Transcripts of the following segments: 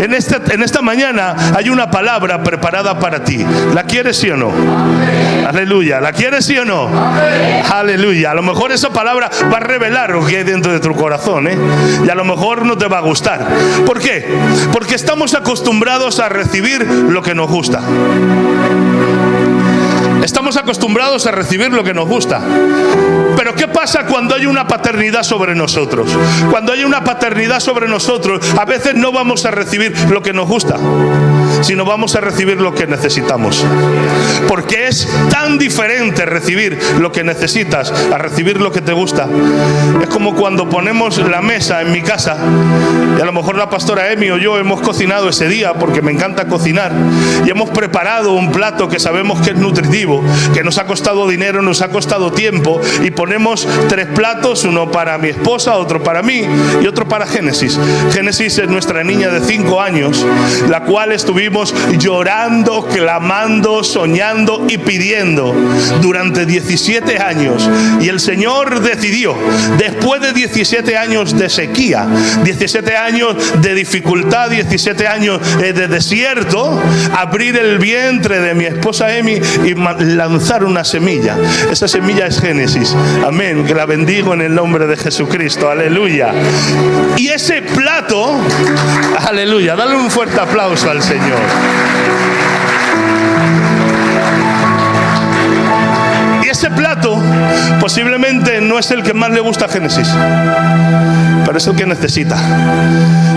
en esta mañana hay una palabra preparada para ti. ¿La quieres, sí o no? Aleluya. ¿La quieres, sí o no? Aleluya. A lo mejor esa palabra va a revelar lo que hay dentro de tu corazón, y a lo mejor no te va a gustar. ¿Por qué? Porque estamos acostumbrados a recibir lo que nos gusta. Estamos acostumbrados a recibir lo que nos gusta. Pero ¿qué pasa cuando hay una paternidad sobre nosotros? Cuando hay una paternidad sobre nosotros, a veces no vamos a recibir lo que nos gusta, sino vamos a recibir lo que necesitamos. Porque es tan diferente recibir lo que necesitas a recibir lo que te gusta. Es como cuando ponemos la mesa en mi casa, y a lo mejor la pastora Emi o yo hemos cocinado ese día, porque me encanta cocinar, y hemos preparado un plato que sabemos que es nutritivo, que nos ha costado dinero, nos ha costado tiempo, y ponemos 3 platos, uno para mi esposa, otro para mí y otro para Génesis. Génesis es nuestra niña de 5 años, la cual estuvimos llorando, clamando, soñando y pidiendo durante 17 años. Y el Señor decidió, después de 17 años de sequía, 17 años de dificultad, 17 años de desierto, abrir el vientre de mi esposa Emi y lanzar una semilla. Esa semilla es Génesis. Amén. Que la bendigo en el nombre de Jesucristo. Aleluya. Y ese plato, aleluya, dale un fuerte aplauso al Señor. Y ese plato posiblemente no es el que más le gusta a Génesis, pero es el que necesita.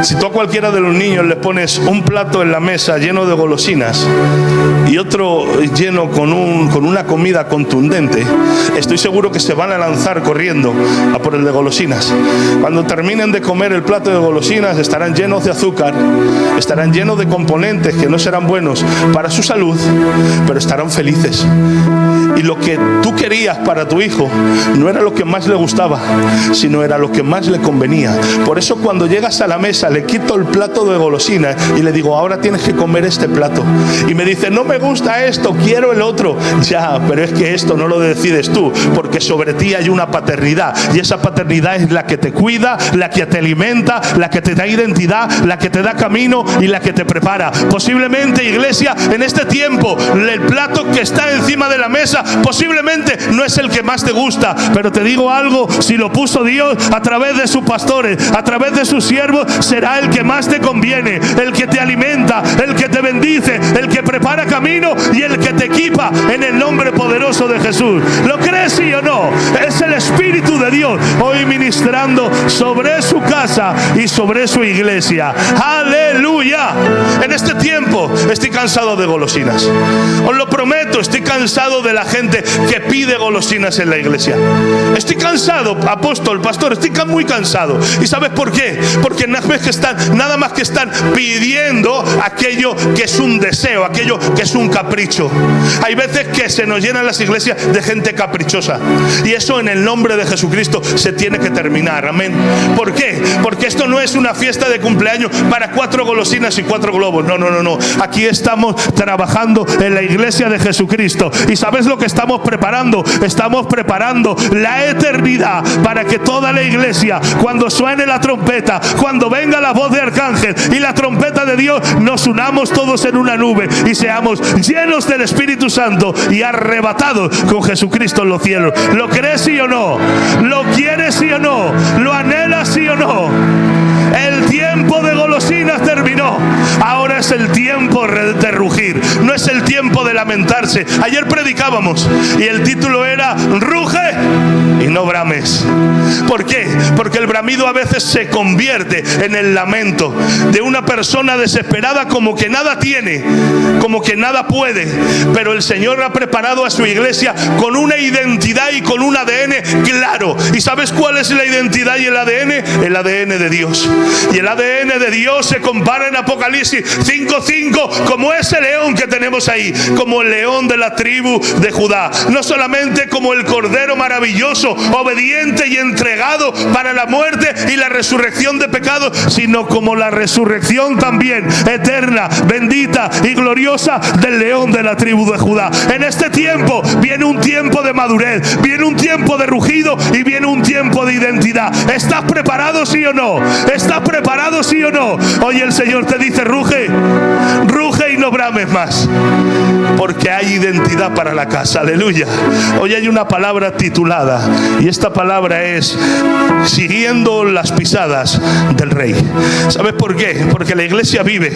Si tú a cualquiera de los niños le pones un plato en la mesa lleno de golosinas y otro lleno con una comida contundente, estoy seguro que se van a lanzar corriendo a por el de golosinas. Cuando terminen de comer el plato de golosinas, estarán llenos de azúcar, estarán llenos de componentes que no serán buenos para su salud, pero estarán felices. Y lo que tú querías para tu hijo no era lo que más le gustaba, sino era lo que más le convenía. Por eso cuando llegas a la mesa le quito el plato de golosinas y le digo, ahora tienes que comer este plato. Y me dice, no me gusta esto, quiero el otro. Ya, pero es que esto no lo decides tú, porque sobre ti hay una paternidad, y esa paternidad es la que te cuida, la que te alimenta, la que te da identidad, la que te da camino y la que te prepara. Posiblemente, iglesia, en este tiempo el plato que está encima de la mesa posiblemente no es el que más te gusta, pero te digo algo, si lo puso Dios a través de sus pastores, a través de sus siervos, será el que más te conviene, el que te alimenta, el que te bendice, el que prepara camino y el que te equipa en el nombre poderoso de Jesús. ¿Lo crees, sí o no? Es el Espíritu de Dios hoy ministrando sobre su casa y sobre su iglesia. ¡Aleluya! En este tiempo estoy cansado de golosinas. Os lo prometo, estoy cansado de la gente que pide golosinas en la iglesia. Estoy cansado, apóstol, pastor, estoy muy cansado. ¿Y sabes por qué? Porque nada más que están pidiendo aquello que es un deseo, aquello que es un capricho. Hay veces que se nos llenan las iglesias de gente caprichosa, y eso en el nombre de Jesucristo se tiene que terminar. Amén. ¿Por qué? Porque esto no es una fiesta de cumpleaños para 4 golosinas y 4 globos. No. Aquí estamos trabajando en la iglesia de Jesucristo. ¿Y sabes lo que estamos preparando? Estamos preparando la eternidad para que toda la iglesia, cuando suene la trompeta, cuando venga la voz de arcángel y la trompeta de Dios, nos unamos todos en una nube y seamos llenos del Espíritu Santo y arrebatados con Jesucristo en los cielos. ¿Lo crees, sí o no? ¿Lo quieres, sí o no? ¿Lo anhelas, sí o no? El tiempo de golosinas terminó. Ahora es el tiempo de rugir. No es el tiempo de lamentarse. Ayer predicábamos y el título era ruge y no brames. ¿Por qué? Porque el bramido a veces se convierte en el lamento de una persona desesperada, como que nada tiene, como que nada puede. Pero el Señor ha preparado a su iglesia con una identidad y con un ADN claro. ¿Y sabes cuál es la identidad y el ADN? El ADN de Dios. Y el ADN de Dios se compara en Apocalipsis 5:5 como ese león que tenemos ahí, como el león de la tribu de Judá. No solamente como el cordero maravilloso obediente y entregado para la muerte y la resurrección de pecados, sino como la resurrección también eterna, bendita y gloriosa del león de la tribu de Judá. En este tiempo viene un tiempo de madurez, viene un tiempo de rugido y viene un tiempo de identidad. ¿Estás preparado, sí o no? ¿Estás preparado, sí o no? Hoy el Señor te dice: ruge, ruge y no brames más, porque hay identidad para la casa. Aleluya. Hoy hay una palabra titulada, y esta palabra es: siguiendo las pisadas del Rey. ¿Sabes por qué? Porque la iglesia vive,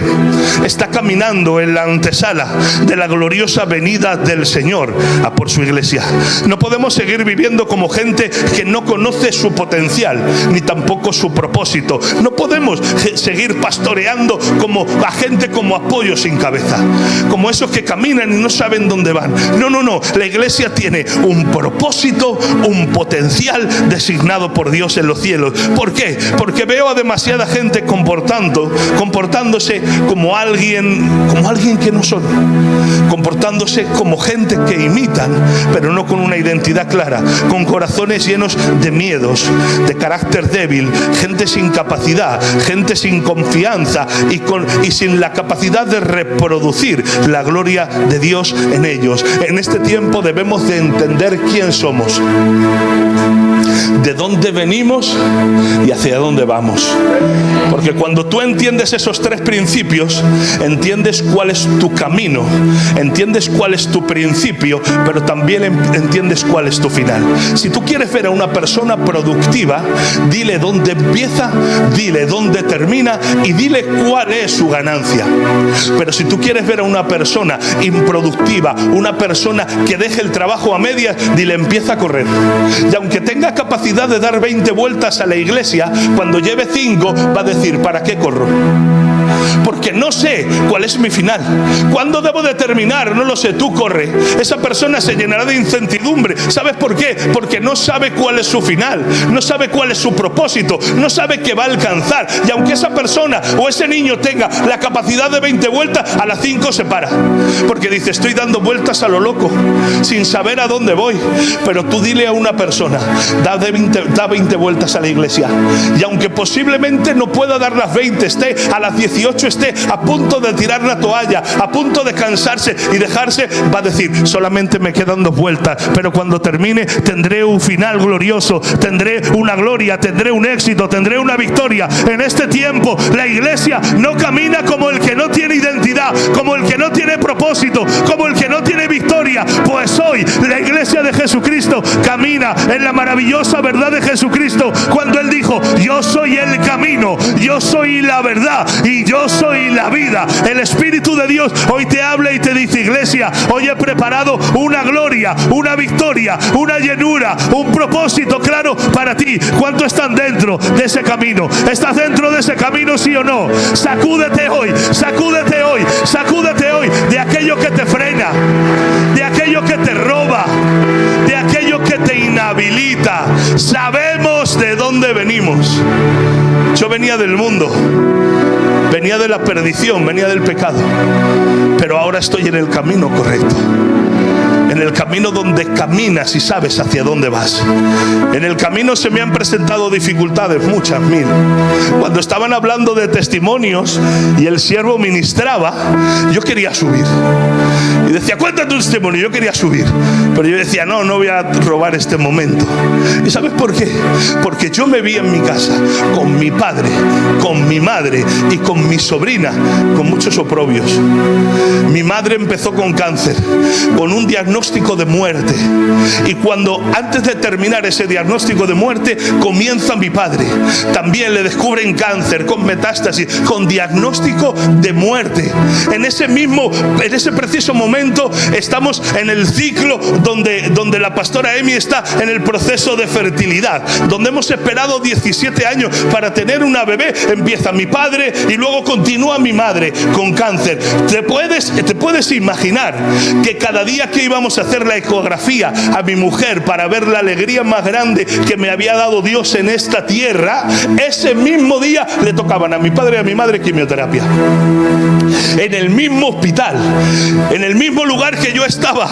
está caminando en la antesala de la gloriosa venida del Señor a por su iglesia. No podemos seguir viviendo como gente que no conoce su potencial, ni tampoco su propósito. No podemos seguir pastoreando como a gente como a pollo sin cabeza, como esos que caminan y no saben dónde van. No, no, no. La iglesia tiene un propósito, un potencial designado por Dios en los cielos. ¿Por qué? Porque veo a demasiada gente comportándose como alguien que no son, comportándose como gente que imitan, pero no con una identidad clara, con corazones llenos de miedos, de carácter débil, gente sin capacidad, gente sin confianza y sin la capacidad de reproducir la gloria de Dios en ellos. En este tiempo debemos de entender quién somos, de dónde venimos y hacia dónde vamos. Porque cuando tú entiendes esos tres principios, entiendes cuál es tu camino, entiendes cuál es tu principio, pero también entiendes cuál es tu final. Si tú quieres ver a una persona productiva, dile dónde empieza, dile dónde termina y dile cuál es su ganancia. Pero si tú quieres ver a una persona improductiva, una persona que deje el trabajo a medias, dile: empieza a correr. Y aunque tenga capacidad de dar 20 vueltas a la iglesia, cuando lleve 5 va a decir: ¿para qué corro? Porque no sé cuál es mi final. ¿Cuándo debo de terminar? No lo sé. Tú corre. Esa persona se llenará de incertidumbre. ¿Sabes por qué? Porque no sabe cuál es su final, no sabe cuál es su propósito, no sabe qué va a alcanzar. Y aunque esa persona o ese niño tenga la capacidad de 20 vueltas, a las 5 se para, porque dice: estoy dando vueltas a lo loco, sin saber a dónde voy. Pero tú dile a una persona: da 20 vueltas a la iglesia, y aunque posiblemente no pueda dar las 20, esté a las 18, esté a punto de tirar la toalla, a punto de cansarse y dejarse, va a decir: solamente me quedan 2 vueltas, pero cuando termine tendré un final glorioso, tendré una gloria, tendré un éxito, tendré una victoria. En este tiempo la iglesia no camina como el que no tiene identidad, como el que no tiene propósito, como el que no tiene victoria. Pues hoy la iglesia de Jesucristo camina en la maravillosa verdad de Jesucristo, cuando Él dijo: yo soy el camino, yo soy la verdad y yo soy la vida. El Espíritu de Dios hoy te habla y te dice: iglesia, hoy he preparado una gloria, una victoria, una llenura, un propósito claro para ti. ¿Cuántos están dentro de ese camino? ¿Estás dentro de ese camino, sí o no? Sacúdete hoy, sacúdete hoy, sacúdete hoy de aquello que te frena, de aquello que te roba, de aquello que te inhabilita. Sabemos de dónde venimos. Yo venía del mundo, venía de la perdición, venía del pecado, pero ahora estoy en el camino correcto, en el camino donde caminas y sabes hacia dónde vas. En el camino se me han presentado dificultades, muchas, mil. Cuando estaban hablando de testimonios y el siervo ministraba, yo quería subir y decía: cuéntate un testimonio. Yo quería subir, pero yo decía: no voy a robar este momento. ¿Y sabes por qué? Porque yo me vi en mi casa con mi padre, con mi madre y con mi sobrina con muchos oprobios. Mi madre empezó con cáncer, con un diagnóstico de muerte, y cuando antes de terminar ese diagnóstico de muerte comienza mi padre, también le descubren cáncer con metástasis, con diagnóstico de muerte. En ese preciso momento estamos en el ciclo donde la pastora Emi está en el proceso de fertilidad, donde hemos esperado 17 años para tener una bebé. Empieza mi padre y luego continúa mi madre con cáncer. ¿Te puedes imaginar que cada día que íbamos Fuimos a hacer la ecografía a mi mujer para ver la alegría más grande que me había dado Dios en esta tierra. Ese mismo día le tocaban a mi padre y a mi madre quimioterapia. En el mismo hospital, en el mismo lugar que yo estaba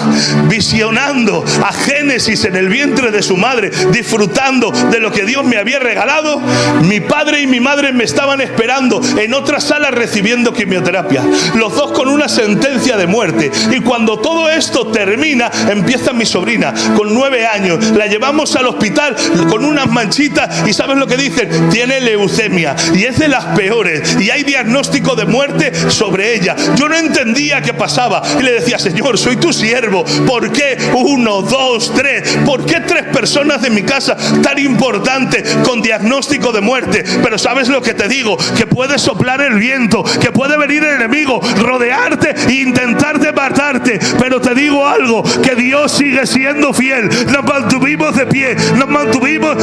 visionando a Génesis en el vientre de su madre, disfrutando de lo que Dios me había regalado, mi padre y mi madre me estaban esperando en otra sala recibiendo quimioterapia, los dos con una sentencia de muerte. Y cuando todo esto termina, empieza mi sobrina con 9 años, la llevamos al hospital con unas manchitas y ¿sabes lo que dicen? Tiene leucemia y es de las peores y hay diagnóstico de muerte sobre ella. Yo no entendía qué pasaba y le decía: Señor, soy tu siervo, ¿por qué 1, 2, 3? ¿Por qué 3 personas de mi casa tan importantes con diagnóstico de muerte? Pero ¿sabes lo que te digo? Que puede soplar el viento, que puede venir el enemigo, rodearte e intentarte matarte, pero te digo algo, que Dios sigue siendo fiel. Nos mantuvimos de pie, nos mantuvimos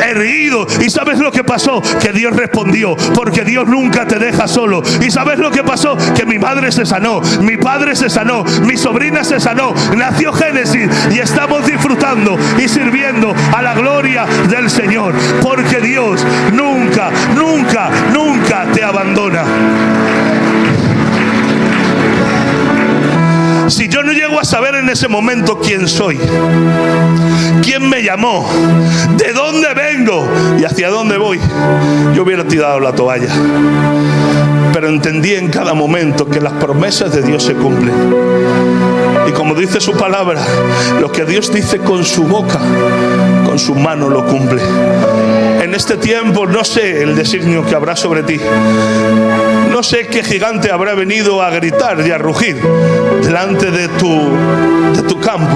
erguidos. ¿Y sabes lo que pasó? Que Dios respondió, porque Dios nunca te deja solo. ¿Y sabes lo que pasó? Que mi madre se sanó, mi padre se sanó, mi sobrina se sanó, nació Génesis y estamos disfrutando y sirviendo a la gloria del Señor, porque Dios nunca, nunca, nunca te abandona. Si yo no llego a saber en ese momento quién soy, quién me llamó, de dónde vengo y hacia dónde voy, yo hubiera tirado la toalla. Pero entendí en cada momento que las promesas de Dios se cumplen. Y como dice su palabra, lo que Dios dice con su boca, con su mano lo cumple. En este tiempo no sé el designio que habrá sobre ti. No sé qué gigante habrá venido a gritar y a rugir delante de tu campo.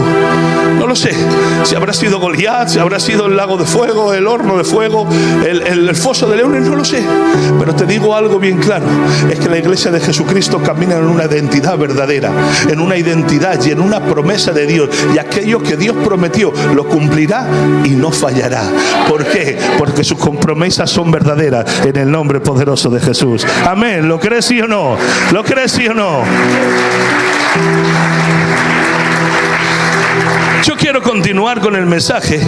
No lo sé. Si habrá sido Goliat, si habrá sido el lago de fuego, el horno de fuego, el foso de leones, no lo sé. Pero te digo algo bien claro. Es que la iglesia de Jesucristo camina en una identidad verdadera, en una identidad y en una promesa de Dios. Y aquello que Dios prometió lo cumplirá y no fallará. ¿Por qué? Porque sus promesas son verdaderas en el nombre poderoso de Jesús. Amén. ¿Lo crees sí o no? ¿Lo crees sí o no? Yo quiero continuar con el mensaje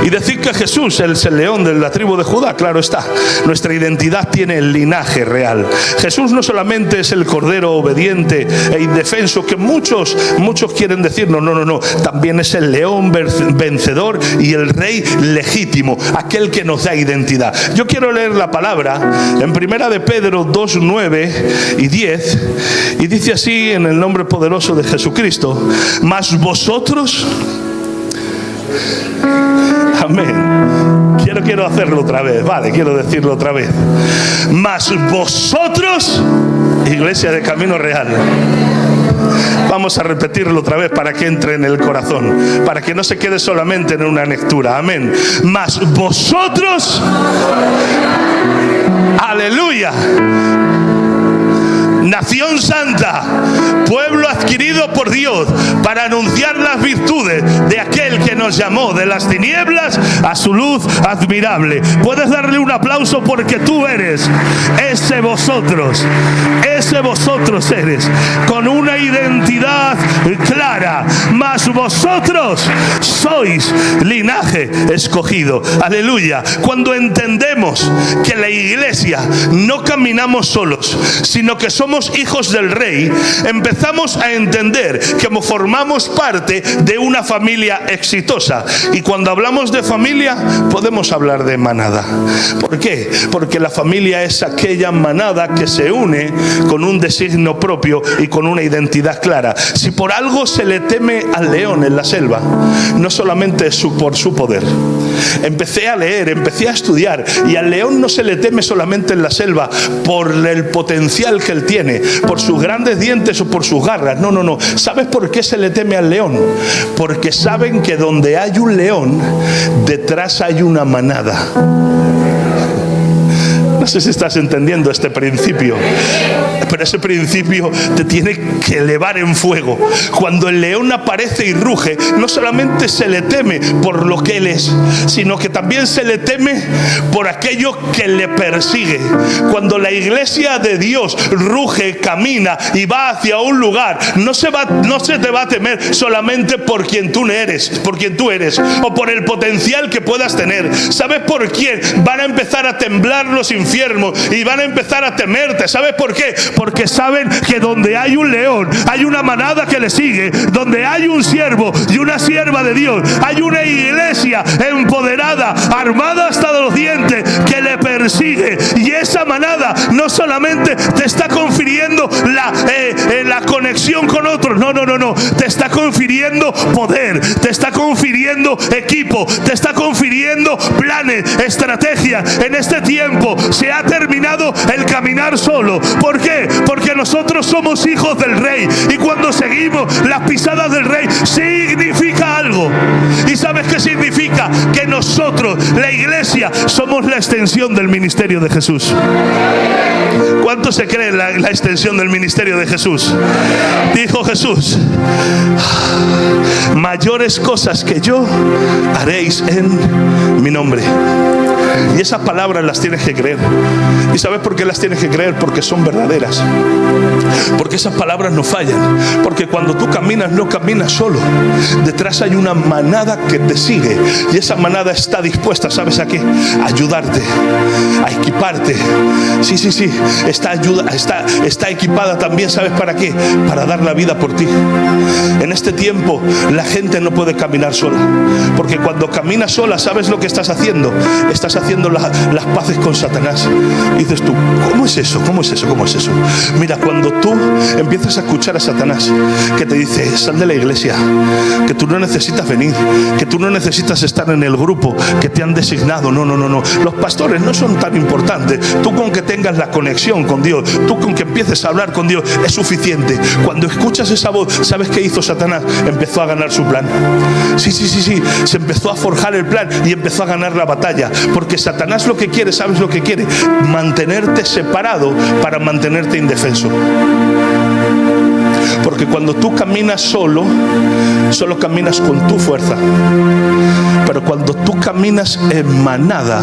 y decir que Jesús es el león de la tribu de Judá. Claro está, nuestra identidad tiene el linaje real. Jesús no solamente es el cordero obediente e indefenso que muchos quieren decir, no, también es el león vencedor y el rey legítimo, aquel que nos da identidad. Yo quiero leer la palabra en 1 de Pedro 2, 9 y 10 y dice así en el nombre poderoso de Jesucristo: mas vosotros... Amén. Quiero hacerlo otra vez. Vale, quiero decirlo otra vez. Mas vosotros, iglesia de Camino Real, vamos a repetirlo otra vez para que entre en el corazón, para que no se quede solamente en una lectura. Amén. Mas vosotros, aleluya, nación santa, pueblo adquirido por Dios, para anunciar las virtudes de aquel que nos llamó de las tinieblas a su luz admirable. Puedes darle un aplauso porque tú eres ese vosotros eres, con una identidad clara. Mas vosotros sois linaje escogido. Aleluya. Cuando entendemos que la iglesia no caminamos solos, sino que somos hijos del Rey, empezamos a entender que formamos parte de una familia exitosa. Y cuando hablamos de familia, podemos hablar de manada. ¿Por qué? Porque la familia es aquella manada que se une con un designio propio y con una identidad clara. Si por algo se le teme al león en la selva, no solamente es por su poder. Empecé a leer, empecé a estudiar, y al león no se le teme solamente en la selva por el potencial que él tiene, por sus grandes dientes o por sus garras. No. ¿Sabes por qué se le teme al león? Porque saben que donde hay un león, detrás hay una manada. No sé si estás entendiendo este principio, pero ese principio te tiene que elevar en fuego. Cuando el león aparece y ruge, no solamente se le teme por lo que él es, sino que también se le teme por aquello que le persigue. Cuando la iglesia de Dios ruge, camina y va hacia un lugar, no se te va a temer solamente por quien tú eres, o por el potencial que puedas tener. ¿Sabes por quién? Van a empezar a temblar los infiernos y van a empezar a temerte. ¿Sabes por qué? Porque saben que donde hay un león, hay una manada que le sigue. Donde hay un siervo y una sierva de Dios, hay una iglesia empoderada, armada hasta los dientes, que le persigue. Y esa manada no solamente te está confiriendo la conexión con otros, no, te está confiriendo poder, te está confiriendo equipo, te está confiriendo planes, estrategias. En este tiempo se ha terminado el caminar solo. ¿Por qué? Porque nosotros somos hijos del Rey, y cuando seguimos las pisadas del Rey significa algo. ¿Y sabes qué significa? Que nosotros, la iglesia, somos la extensión del ministerio de Jesús. ¿Cuánto se cree en la extensión del ministerio de Jesús? Dijo Jesús: mayores cosas que yo haréis en mi nombre. Y esas palabras las tienes que creer. ¿Y sabes por qué las tienes que creer? Porque son verdaderas. Porque esas palabras no fallan. Porque cuando tú caminas, no caminas solo. Detrás hay una manada que te sigue. Y esa manada está dispuesta, ¿sabes a qué? A ayudarte, a equiparte. Sí. Está equipada también, ¿sabes para qué? Para dar la vida por ti. En este tiempo la gente no puede caminar sola. Porque cuando caminas sola, ¿sabes lo que estás haciendo? Estás haciendo las paces con Satanás. Y dices tú: ¿cómo es eso? Mira, cuando tú empiezas a escuchar a Satanás, que te dice: sal de la iglesia, que tú no necesitas venir, que tú no necesitas estar en el grupo que te han designado. No. Los pastores no son tan importantes. Tú con que tengas la conexión con Dios, tú con que empieces a hablar con Dios, es suficiente. Cuando escuchas esa voz, ¿sabes qué hizo Satanás? Empezó a ganar su plan. Sí. Se empezó a forjar el plan y empezó a ganar la batalla. Porque Satanás lo que quiere, ¿sabes lo que quiere? Mantenerte separado para mantenerte indefenso. Porque cuando tú caminas solo caminas con tu fuerza. Pero cuando tú caminas en manada,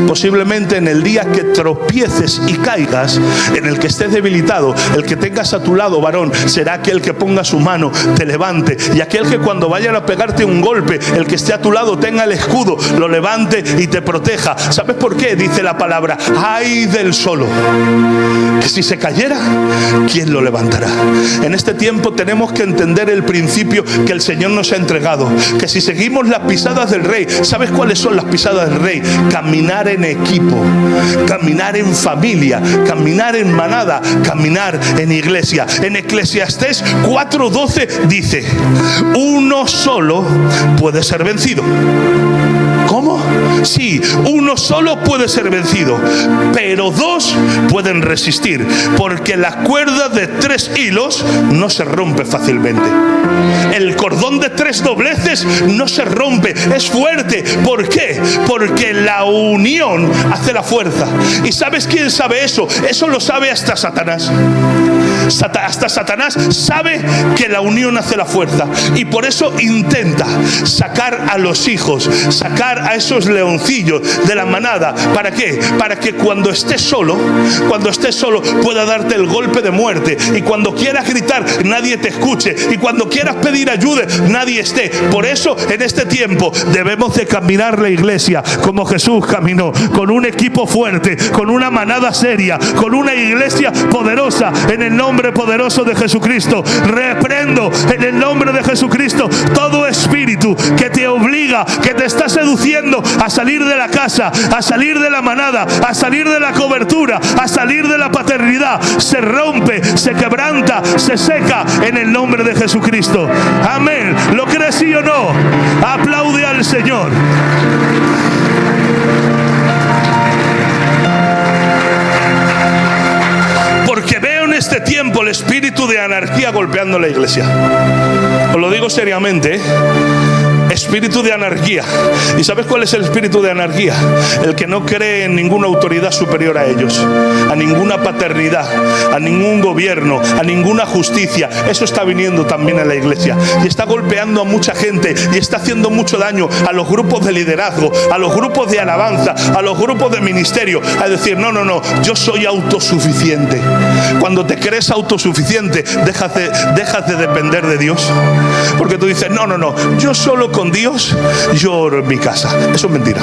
posiblemente en el día que tropieces y caigas, en el que estés debilitado, el que tengas a tu lado, varón, será aquel que ponga su mano, te levante. Y aquel que cuando vayan a pegarte un golpe, el que esté a tu lado tenga el escudo, lo levante y te proteja. ¿Sabes por qué? Dice la palabra: ay del solo, que si se cayera, ¿quién lo levantará? En este tiempo tenemos que entender el principio que el Señor nos ha entregado, que si seguimos las pisadas del Rey, ¿sabes cuáles son las pisadas del Rey? Caminar en equipo, caminar en familia, caminar en manada, caminar en iglesia. En Eclesiastés 4:12 dice: uno solo puede ser vencido. ¿Cómo? Sí, uno solo puede ser vencido, pero dos pueden resistir, porque la cuerda de 3 hilos no se rompe fácilmente. El cordón de 3 dobleces no se rompe, es fuerte. ¿Por qué? Porque la unión hace la fuerza. ¿Y sabes quién sabe eso? Eso lo sabe hasta Satanás. Hasta Satanás sabe que la unión hace la fuerza, y por eso intenta sacar a los hijos, sacar a esos leoncillos de la manada. ¿Para qué? Para que cuando estés solo pueda darte el golpe de muerte, y cuando quieras gritar nadie te escuche, y cuando quieras pedir ayuda nadie esté. Por eso en este tiempo debemos de caminar la iglesia como Jesús caminó, con un equipo fuerte, con una manada seria, con una iglesia poderosa. En el nombre poderoso de Jesucristo, reprendo en el nombre de Jesucristo todo espíritu que te obliga, que te está seduciendo a salir de la casa, a salir de la manada, a salir de la cobertura, a salir de la paternidad. Se rompe, se quebranta, se seca en el nombre de Jesucristo. Amén. ¿Lo crees, sí o no? Aplaude al Señor. Porque veo en este tiempo el espíritu de anarquía golpeando la iglesia. Os lo digo seriamente, Espíritu de anarquía. ¿Y sabes cuál es el espíritu de anarquía? El que no cree en ninguna autoridad superior a ellos, a ninguna paternidad, a ningún gobierno, a ninguna justicia. Eso está viniendo también en la iglesia y está golpeando a mucha gente y está haciendo mucho daño a los grupos de liderazgo, a los grupos de alabanza, a los grupos de ministerio, a decir, no, yo soy autosuficiente. Cuando te crees autosuficiente, dejas de depender de Dios, porque tú dices, no, yo solo con Dios yo oro en mi casa. Eso es mentira.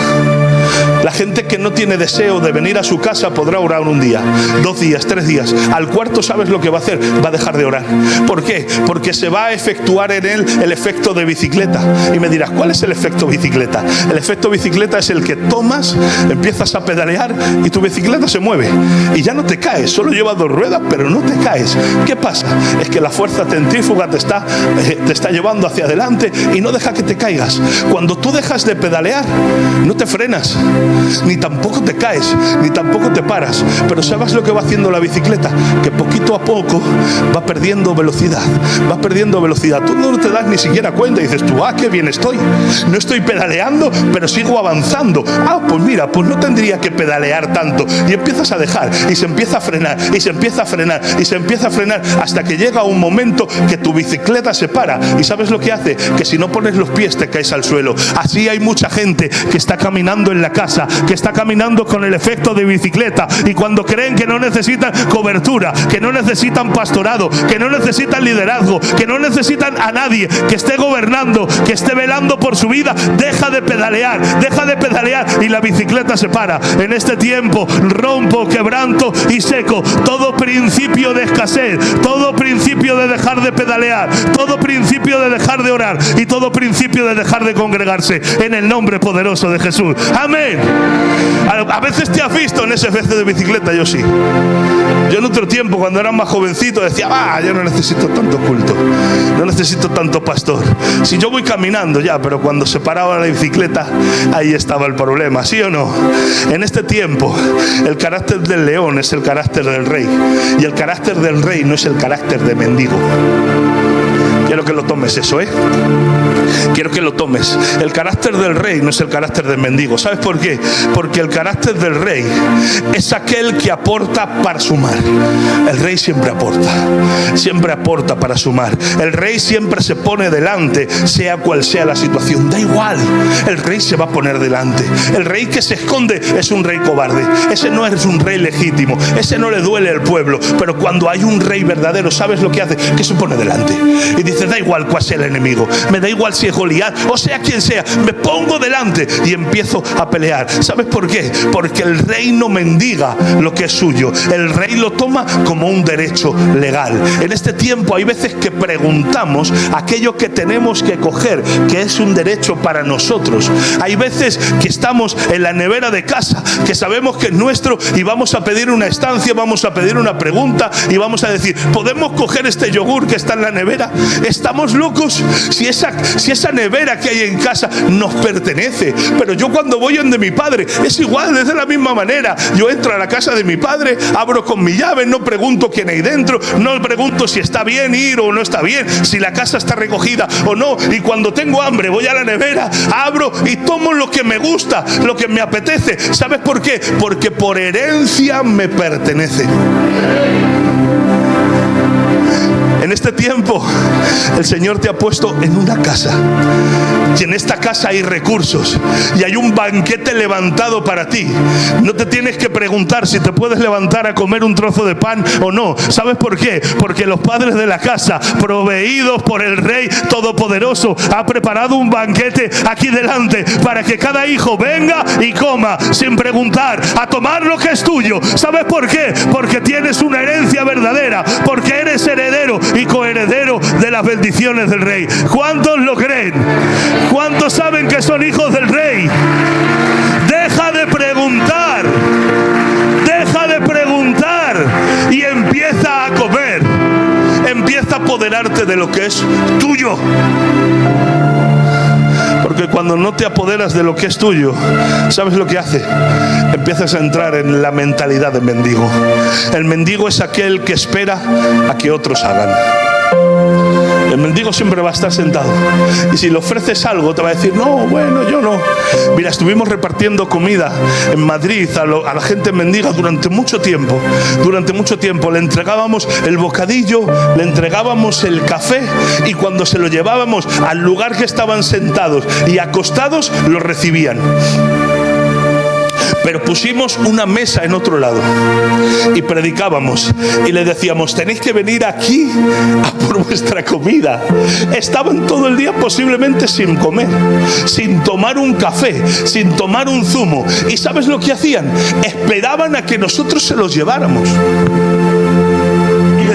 La gente que no tiene deseo de venir a su casa podrá orar un día, 2 días, 3 días. Al cuarto, ¿sabes lo que va a hacer? Va a dejar de orar. ¿Por qué? Porque se va a efectuar en él el efecto de bicicleta. Y me dirás, ¿cuál es el efecto bicicleta? El efecto bicicleta es el que tomas, empiezas a pedalear y tu bicicleta se mueve. Y ya no te caes, solo llevas 2 ruedas, pero no te caes. ¿Qué pasa? Es que la fuerza centrífuga te está llevando hacia adelante y no deja que te caigas. Cuando tú dejas de pedalear, no te frenas, ni tampoco te caes, ni tampoco te paras. Pero ¿sabes lo que va haciendo la bicicleta? Que poquito a poco va perdiendo velocidad, va perdiendo velocidad. Tú no te das ni siquiera cuenta y dices tú, qué bien estoy. No estoy pedaleando, pero sigo avanzando. Pues mira, pues no tendría que pedalear tanto. Y empiezas a dejar, y se empieza a frenar, y se empieza a frenar, y se empieza a frenar, hasta que llega un momento que tu bicicleta se para. ¿Y sabes lo que hace? Que si no pones los pies te caes al suelo. Así hay mucha gente que está caminando en la casa, que está caminando con el efecto de bicicleta, y cuando creen que no necesitan cobertura, que no necesitan pastorado, que no necesitan liderazgo, que no necesitan a nadie que esté gobernando, que esté velando por su vida, deja de pedalear y la bicicleta se para. En este tiempo rompo, quebranto y seco todo principio de escasez, todo principio de dejar de pedalear, todo principio de dejar de orar y todo principio de dejar de congregarse, en el nombre poderoso de Jesús. Amén. A veces te has visto en ese efecto de bicicleta. Yo sí. Yo en otro tiempo, cuando era más jovencito, decía, yo no necesito tanto culto, no necesito tanto pastor. Si yo voy caminando ya, pero cuando se paraba la bicicleta, ahí estaba el problema, ¿sí o no? En este tiempo, el carácter del león es el carácter del rey, y el carácter del rey no es el carácter de mendigo. Quiero que lo tomes eso, Quiero que lo tomes. El carácter del rey no es el carácter del mendigo. ¿Sabes por qué? Porque el carácter del rey es aquel que aporta para sumar. El rey siempre aporta para sumar. El rey siempre se pone delante, sea cual sea la situación. Da igual, el rey se va a poner delante. El rey que se esconde es un rey cobarde. Ese no es un rey legítimo. Ese no le duele al pueblo. Pero cuando hay un rey verdadero, ¿sabes lo que hace? Que se pone delante y dice, da igual cuál sea el enemigo, me da igual si es Goliat o sea quien sea, me pongo delante y empiezo a pelear. ¿Sabes por qué? Porque el rey no mendiga lo que es suyo, el rey lo toma como un derecho legal. En este tiempo hay veces que preguntamos aquello que tenemos que coger, que es un derecho para nosotros. Hay veces que estamos en la nevera de casa, que sabemos que es nuestro, y vamos a pedir una estancia, vamos a pedir una pregunta y vamos a decir, ¿podemos coger este yogur que está en la nevera? ¿Estamos locos? Si esa nevera que hay en casa nos pertenece. Pero yo cuando voy donde mi padre es igual, es de la misma manera. Yo entro a la casa de mi padre, abro con mi llave, no pregunto quién hay dentro, no pregunto si está bien ir o no está bien, si la casa está recogida o no. Y cuando tengo hambre voy a la nevera, abro y tomo lo que me gusta, lo que me apetece. ¿Sabes por qué? Porque por herencia me pertenece. En este tiempo el Señor te ha puesto en una casa, y en esta casa hay recursos y hay un banquete levantado para ti. No te tienes que preguntar si te puedes levantar a comer un trozo de pan o no. ¿Sabes por qué? Porque los padres de la casa, proveídos por el Rey Todopoderoso, ha preparado un banquete aquí delante para que cada hijo venga y coma sin preguntar, a tomar lo que es tuyo. ¿Sabes por qué? Porque tienes una herencia verdadera, porque eres heredero y coheredero de las bendiciones del Rey. ¿Cuántos lo creen? ¿Cuántos saben que son hijos del Rey? Deja de preguntar y empieza a comer. Empieza a apoderarte de lo que es tuyo. Porque cuando no te apoderas de lo que es tuyo, ¿sabes lo que hace? Empiezas a entrar en la mentalidad de mendigo. El mendigo es aquel que espera a que otros hagan. El mendigo siempre va a estar sentado. Y si le ofreces algo, te va a decir, no, bueno, yo no. Mira, estuvimos repartiendo comida en Madrid a la gente mendiga durante mucho tiempo. Durante mucho tiempo le entregábamos el bocadillo, le entregábamos el café, y cuando se lo llevábamos al lugar que estaban sentados y acostados, lo recibían. Pero pusimos una mesa en otro lado y predicábamos y le decíamos, tenéis que venir aquí a por vuestra comida. Estaban todo el día posiblemente sin comer, sin tomar un café, sin tomar un zumo. ¿Y sabes lo que hacían? Esperaban a que nosotros se los lleváramos.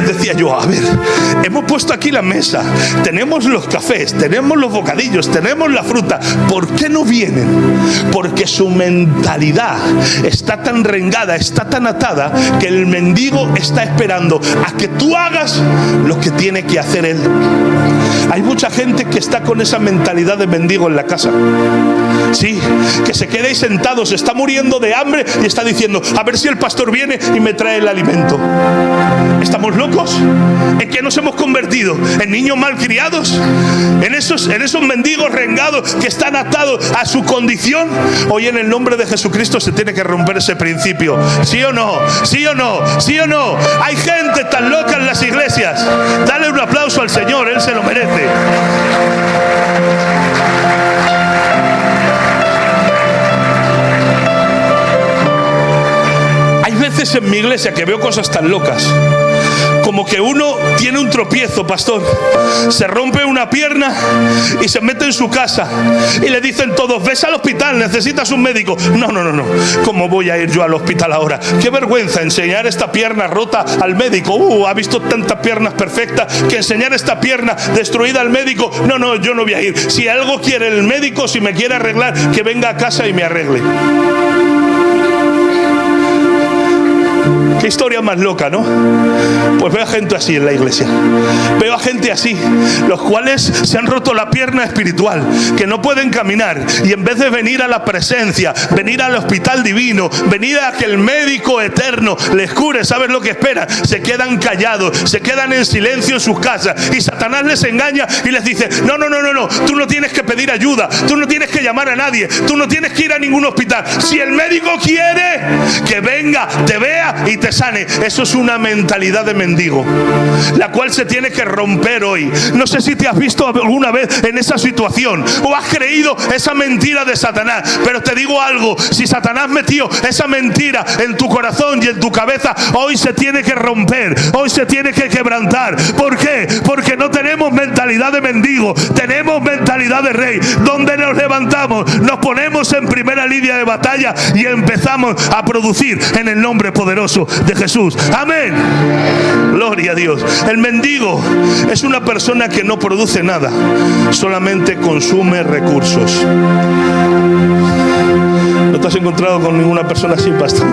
Decía yo, a ver, hemos puesto aquí la mesa, tenemos los cafés, tenemos los bocadillos, tenemos la fruta, ¿por qué no vienen? Porque su mentalidad está tan rengada, está tan atada, que el mendigo está esperando a que tú hagas lo que tiene que hacer él. Hay mucha gente que está con esa mentalidad de mendigo en la casa. Sí, que se queda ahí sentado, se está muriendo de hambre y está diciendo, a ver si el pastor viene y me trae el alimento. ¿Estamos locos? ¿En qué nos hemos convertido? ¿En niños malcriados? ¿En esos mendigos rengados que están atados a su condición? Hoy en el nombre de Jesucristo se tiene que romper ese principio. ¿Sí o no? ¿Sí o no? ¿Sí o no? Hay gente tan loca en las iglesias. Dale un aplauso al Señor, Él se lo merece. Hay veces en mi iglesia que veo cosas tan locas, como que uno tiene un tropiezo, pastor, se rompe una pierna y se mete en su casa y le dicen todos, ves al hospital, necesitas un médico. No, ¿cómo voy a ir yo al hospital ahora? Qué vergüenza enseñar esta pierna rota al médico. Ha visto tantas piernas perfectas, que enseñar esta pierna destruida al médico. No, yo no voy a ir. Si algo quiere el médico, si me quiere arreglar, que venga a casa y me arregle. Qué historia más loca, ¿no? Pues veo a gente así en la iglesia. Veo a gente así, los cuales se han roto la pierna espiritual, que no pueden caminar, y en vez de venir a la presencia, venir al hospital divino, venir a que el médico eterno les cure, ¿sabes lo que esperan? Se quedan callados, se quedan en silencio en sus casas, y Satanás les engaña y les dice, no, tú no tienes que pedir ayuda, tú no tienes que llamar a nadie, tú no tienes que ir a ningún hospital. Si el médico quiere, que venga, te vea y te sane. Eso es una mentalidad de mendigo, la cual se tiene que romper hoy. No sé si te has visto alguna vez en esa situación o has creído esa mentira de Satanás, pero te digo algo, si Satanás metió esa mentira en tu corazón y en tu cabeza, hoy se tiene que romper, hoy se tiene que quebrantar. ¿Por qué? Porque no tenemos mentalidad de mendigo, tenemos mentalidad de rey, donde nos levantamos, nos ponemos en primera línea de batalla y empezamos a producir en el nombre poderoso de Jesús. Amén. Gloria a Dios. El mendigo es una persona que no produce nada, solamente consume recursos. ¿No te has encontrado con ninguna persona así, pastor?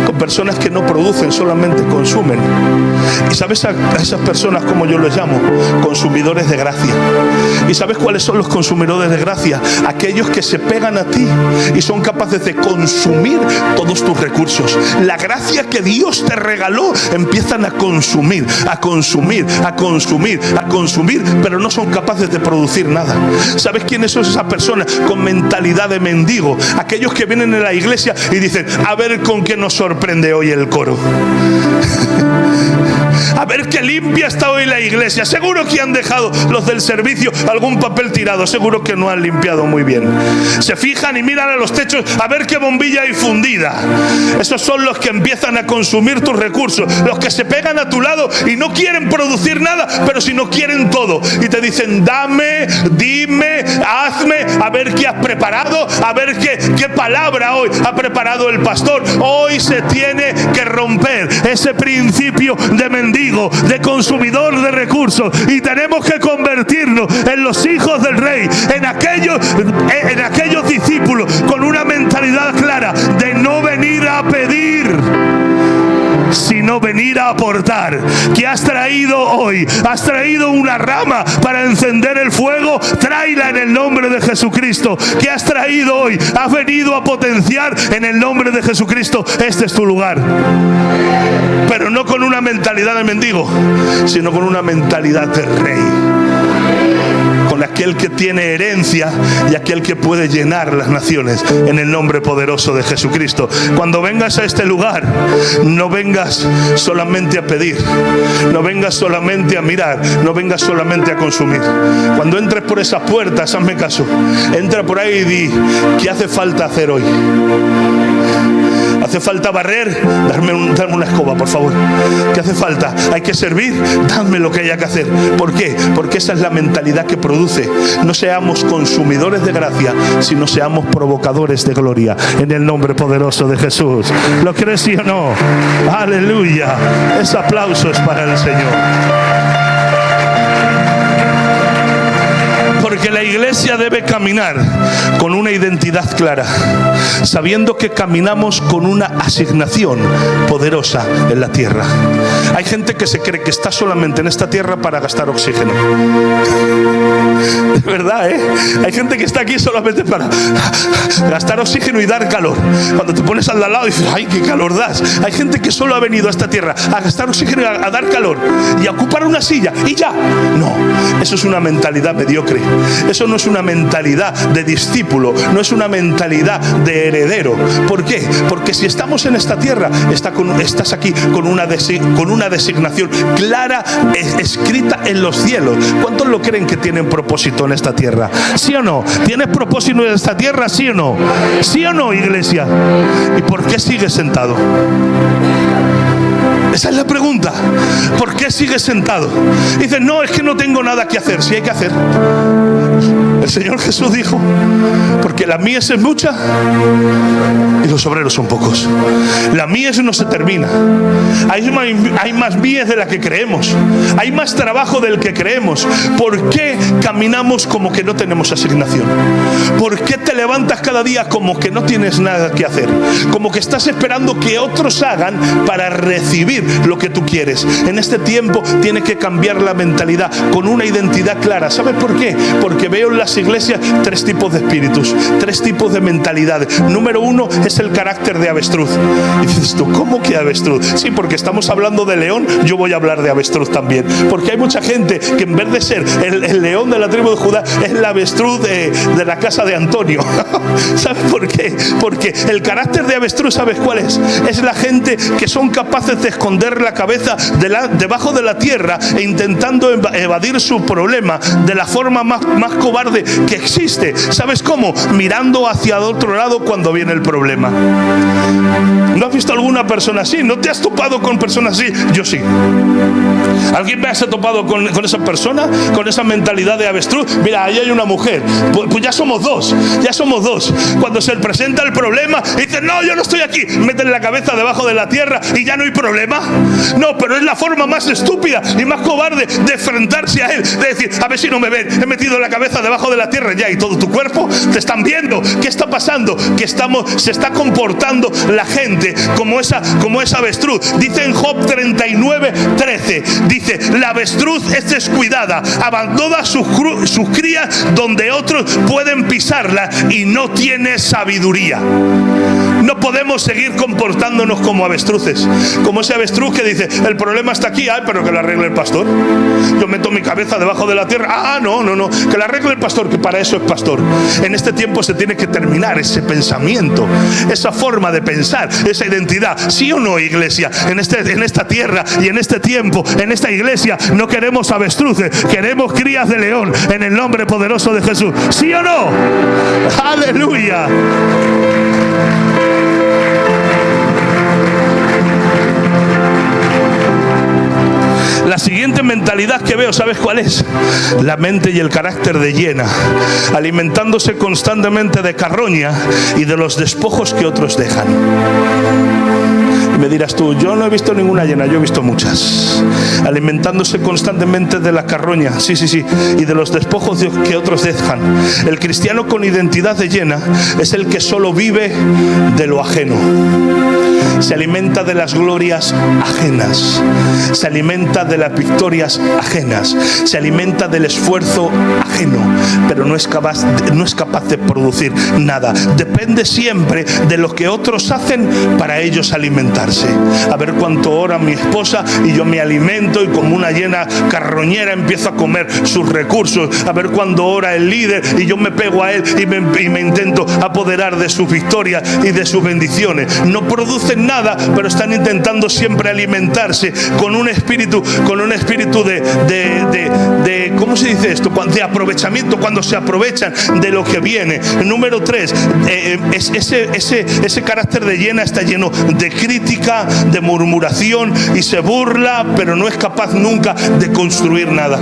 Con personas que no producen, solamente consumen. ¿Y sabes a esas personas como yo les llamo? Consumidores de gracia. ¿Y sabes cuáles son los consumidores de gracia? Aquellos que se pegan a ti y son capaces de consumir todos tus recursos. La gracia que Dios te regaló, empiezan a consumir, pero no son capaces de producir nada. ¿Sabes quiénes son esas personas con mentalidad de mendigo? Aquellos que vienen a la iglesia y dicen, a ver con qué nos sorprende hoy el coro. A ver qué limpia está hoy la iglesia. Seguro que han dejado los del servicio algún papel tirado. Seguro que no han limpiado muy bien. Se fijan y miran a los techos a ver qué bombilla hay fundida. Esos son los que empiezan a consumir tus recursos. Los que se pegan a tu lado y no quieren producir nada, pero si no quieren todo. Y te dicen, dame, dime, hazme, a ver qué has preparado, a ver qué palabra hoy ha preparado el pastor. Hoy se tiene que romper ese principio de mendigo, de consumidor de recursos, y tenemos que convertirnos en los hijos del rey, en aquellos discípulos con una mentalidad clara de no venir a pedir, sino venir a aportar. ¿Qué has traído hoy? ¿Has traído una rama para encender el fuego? Tráela en el nombre de Jesucristo. ¿Qué has traído hoy? ¿Has venido a potenciar en el nombre de Jesucristo? Este es tu lugar. Pero no con una una mentalidad de mendigo, sino con una mentalidad de rey, con aquel que tiene herencia y aquel que puede llenar las naciones, en el nombre poderoso de Jesucristo. Cuando vengas a este lugar, no vengas solamente a pedir, no vengas solamente a mirar, no vengas solamente a consumir. Cuando entres por esas puertas, hazme caso, entra por ahí y di: ¿qué hace falta hacer hoy? ¿Hace falta barrer? Darme una escoba, por favor. ¿Qué hace falta? ¿Hay que servir? Dame lo que haya que hacer. ¿Por qué? Porque esa es la mentalidad que produce. No seamos consumidores de gracia, sino seamos provocadores de gloria, en el nombre poderoso de Jesús. ¿Lo crees, sí o no? Aleluya. Ese aplauso es para el Señor. Porque la iglesia debe caminar con una identidad clara, sabiendo que caminamos con una asignación poderosa en la tierra. Hay gente que se cree que está solamente en esta tierra para gastar oxígeno. De verdad, ¿eh? Hay gente que está aquí solamente para gastar oxígeno y dar calor. Cuando te pones al lado y dices: ¡ay, qué calor das! Hay gente que solo ha venido a esta tierra a gastar oxígeno y a dar calor y a ocupar una silla y ya. No, eso es una mentalidad mediocre. Eso no es una mentalidad de discípulo, no es una mentalidad de heredero. ¿Por qué? Porque si estamos en esta tierra, estás aquí con una designación clara, escrita en los cielos. ¿Cuántos lo creen que tienen propósito en esta tierra? ¿Sí o no? ¿Tienes propósito en esta tierra? ¿Sí o no? ¿Sí o no, iglesia? ¿Y por qué sigues sentado? Esa es la pregunta. ¿Por qué sigues sentado? Dices: no, es que no tengo nada que hacer. Sí hay que hacer. El Señor Jesús dijo: porque la mies es mucha y los obreros son pocos. La mies no se termina. Hay más mies de la que creemos. Hay más trabajo del que creemos. ¿Por qué caminamos como que no tenemos asignación? ¿Por qué te levantas cada día como que no tienes nada que hacer? Como que estás esperando que otros hagan para recibir lo que tú quieres. En este tiempo tienes que cambiar la mentalidad con una identidad clara. ¿Sabes por qué? Porque veo en las iglesias tres tipos de espíritus, tres tipos de mentalidades. Número uno es el carácter de avestruz. Y dices tú: ¿cómo que avestruz? Sí, porque estamos hablando de león, yo voy a hablar de avestruz también. Porque hay mucha gente que en vez de ser el león de la tribu de Judá, es la avestruz de la casa de Antonio. ¿Sabes por qué? Porque el carácter de avestruz, ¿sabes cuál es? Es la gente que son capaces de esconder la cabeza debajo de la tierra e intentando evadir su problema de la forma más cobarde que existe. ¿Sabes cómo? Mirando hacia el otro lado cuando viene el problema. ¿No has visto alguna persona así? ¿No te has topado con personas así? Yo sí. ¿Alguien me ha topado con esa persona? Con esa mentalidad de avestruz. Mira, ahí hay una mujer. Pues ya somos dos. Ya somos dos. Cuando se presenta el problema, dicen: no, yo no estoy aquí. Meten la cabeza debajo de la tierra y ya no hay problema. No, pero es la forma más estúpida y más cobarde de enfrentarse a él. De decir: a ver si no me ven. He metido la cabeza debajo de la tierra ya y todo tu cuerpo te están viendo. ¿Qué está pasando? Que se está comportando la gente como esa avestruz. Dice en Job 39:13, dice: la avestruz es descuidada, abandona sus crías donde otros pueden pisarla y no tiene sabiduría. No podemos seguir comportándonos como avestruces, como ese avestruz que dice: el problema está aquí, pero que lo arregle el pastor. Yo meto mi cabeza debajo de la tierra, no, que lo arregle el pastor, que para eso es pastor. En este tiempo se tiene que terminar ese pensamiento, esa forma de pensar, esa identidad. ¿Sí o no, iglesia? En esta tierra y en este tiempo, en esta iglesia, no queremos avestruces, queremos crías de león, en el nombre poderoso de Jesús. ¿Sí o no? Aleluya. La siguiente mentalidad que veo, ¿sabes cuál es? La mente y el carácter de hiena, alimentándose constantemente de carroña y de los despojos que otros dejan. Me dirás tú: yo no he visto ninguna hiena, yo he visto muchas. Alimentándose constantemente de la carroña, sí, y de los despojos que otros dejan. El cristiano con identidad de hiena es el que solo vive de lo ajeno. Se alimenta de las glorias ajenas, se alimenta de las victorias ajenas, se alimenta del esfuerzo ajeno, pero no es capaz de producir nada. Depende siempre de lo que otros hacen para ellos alimentarse. alimentarse. A ver cuánto ora mi esposa y yo me alimento y como una hiena carroñera empiezo a comer sus recursos. A ver cuándo ora el líder y yo me pego a él y me intento apoderar de sus victorias y de sus bendiciones. No producen nada, pero están intentando siempre alimentarse con un espíritu de ¿cómo se dice esto? De aprovechamiento, cuando se aprovechan de lo que viene. Número 3, ese carácter de hiena está lleno de crítica, de murmuración y se burla, pero no es capaz nunca de construir nada.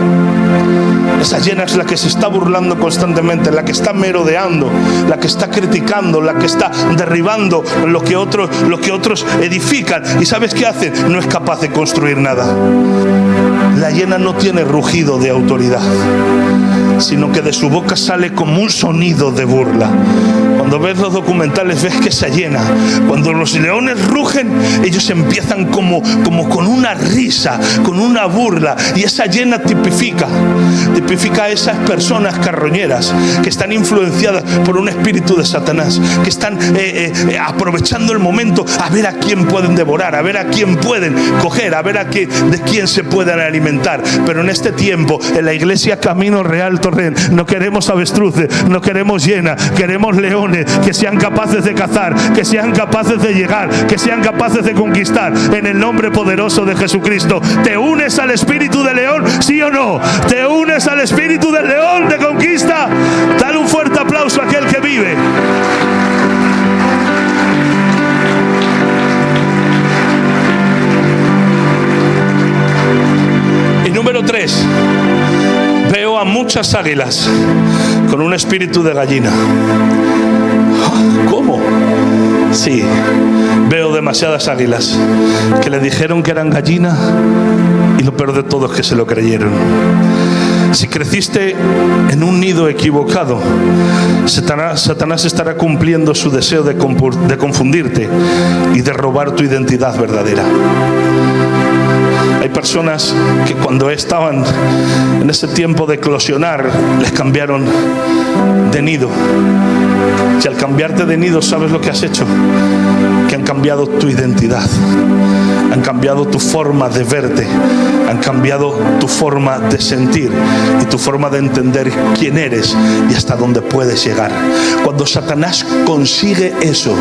Esa hiena es la que se está burlando constantemente, la que está merodeando, la que está criticando, la que está derribando lo que otros edifican. ¿Y sabes qué hace? No es capaz de construir nada. La hiena no tiene rugido de autoridad, sino que de su boca sale como un sonido de burla. Cuando ves los documentales ves que esa hiena, cuando los leones rugen, ellos empiezan como con una risa, con una burla. Y esa hiena tipifica a esas personas carroñeras que están influenciadas por un espíritu de Satanás, que están aprovechando el momento a ver a quién pueden devorar, a ver a quién pueden coger, a ver de quién se pueden alimentar. Pero en este tiempo, en la iglesia Camino Real Torrent, no queremos avestruces, no queremos hiena, queremos leones que sean capaces de cazar, que sean capaces de llegar, que sean capaces de conquistar en el nombre poderoso de Jesucristo. ¿Te unes al espíritu de león? ¿Sí o no? ¿Te unes al espíritu del león de conquista? Dale un fuerte aplauso a aquel que vive. Y número 3, veo a muchas águilas con un espíritu de gallina. ¿Cómo? Sí, veo demasiadas águilas que le dijeron que eran gallina y lo peor de todo es que se lo creyeron. Si creciste en un nido equivocado, Satanás estará cumpliendo su deseo de confundirte y de robar tu identidad verdadera. Hay personas que cuando estaban en ese tiempo de eclosionar, les cambiaron de nido. Y al cambiarte de nido, ¿sabes lo que has hecho? Que han cambiado tu identidad, han cambiado tu forma de verte, han cambiado tu forma de sentir y tu forma de entender quién eres y hasta dónde puedes llegar. Cuando Satanás consigue eso,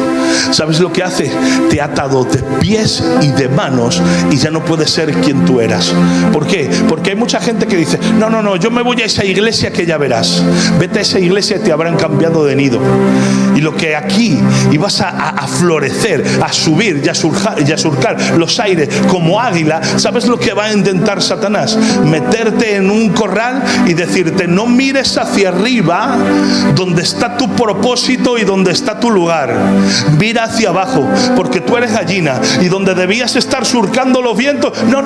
¿sabes lo que hace? Te ha atado de pies y de manos y ya no puedes ser quien tú eras. ¿Por qué? Porque hay mucha gente que dice, no, yo me voy a esa iglesia que ya verás. Vete a esa iglesia y te habrán cambiado de nido. Y lo que aquí ibas a florecer, a subir y a surcar los aires como águila, ¿sabes lo que va a intentar Satanás? Meterte en un corral y decirte, no mires hacia arriba donde está tu propósito y donde está tu lugar. Mira hacia abajo, porque tú eres gallina y donde debías estar surcando los vientos, no.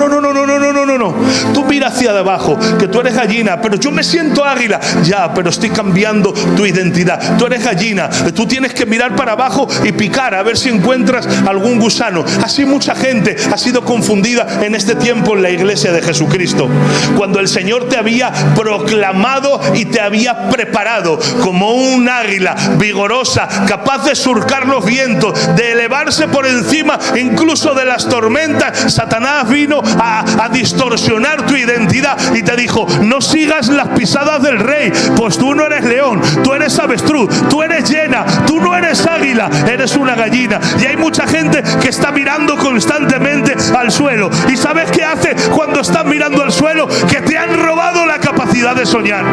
Tú mira hacia abajo, que tú eres gallina, pero yo me siento águila. Ya, pero estoy cambiando tu identidad. Tú eres gallina, tú tienes que mirar para abajo y picar a ver si encuentras algún gusano. Así mucha gente ha sido confundida en este tiempo en la iglesia de Jesucristo, cuando el Señor te había proclamado y te había preparado como un águila vigorosa, capaz de surcar los vientos, de elevarse por encima incluso de las tormentas. Satanás vino a distorsionar tu identidad y te dijo, no sigas las pisadas del rey, pues tú no eres león, tú eres avestruz, tú eres hiena, tú no eres águila, eres una gallina. Y hay mucha gente que está mirando constantemente al suelo. ¿Y sabes qué hace cuando estás mirando al suelo? Que te han robado la capacidad de soñar.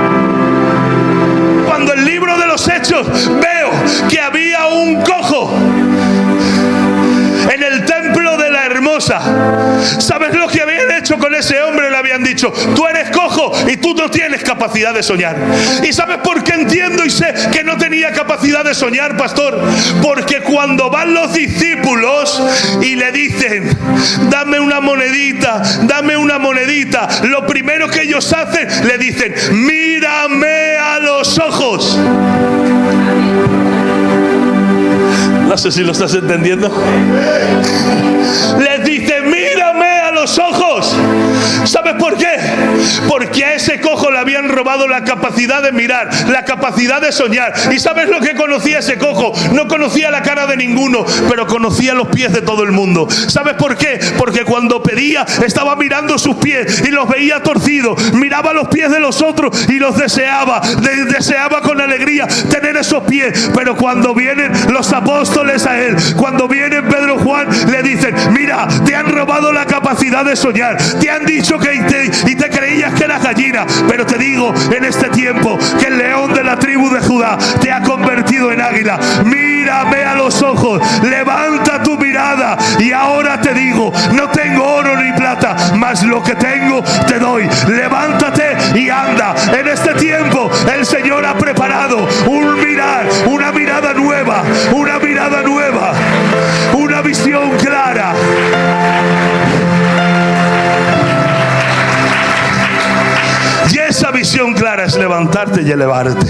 Cuando en el libro de los Hechos veo que había un cojo en el templo de la Hermosa, ¿sabes lo que habían hecho con ese hombre? Le habían dicho, tú eres cojo y tú no tienes capacidad de soñar. ¿Y sabes por qué entiendo y sé que no tenía capacidad de soñar, pastor? Porque cuando van los discípulos y le dicen, dame una monedita, lo primero que ellos hacen, le dicen, mírame a los ojos. No sé si lo estás entendiendo. Les dice, mírame a los ojos. ¿Sabes por qué? Porque a ese cojo le habían robado la capacidad de mirar, la capacidad de soñar. ¿Y sabes lo que conocía ese cojo? No conocía la cara de ninguno, pero conocía los pies de todo el mundo. ¿Sabes por qué? Porque cuando pedía estaba mirando sus pies y los veía torcidos. Miraba los pies de los otros y los deseaba. Deseaba con alegría tener esos pies. Pero cuando vienen los apóstoles a él, cuando vienen Pedro y Juan, le dicen: mira, te han robado la capacidad de soñar. Te han dicho que te creías que eras gallina. Pero te digo en este tiempo que el león de la tribu de Judá te ha convertido en águila. Mírame a los ojos, levanta tu mirada. Y ahora te digo, no tengo oro ni plata, mas lo que tengo te doy. Levántate y anda. En este tiempo el Señor ha preparado un mirar, una mirada nueva, una mirada nueva, una visión clara. Y esa visión clara es levantarte y elevarte,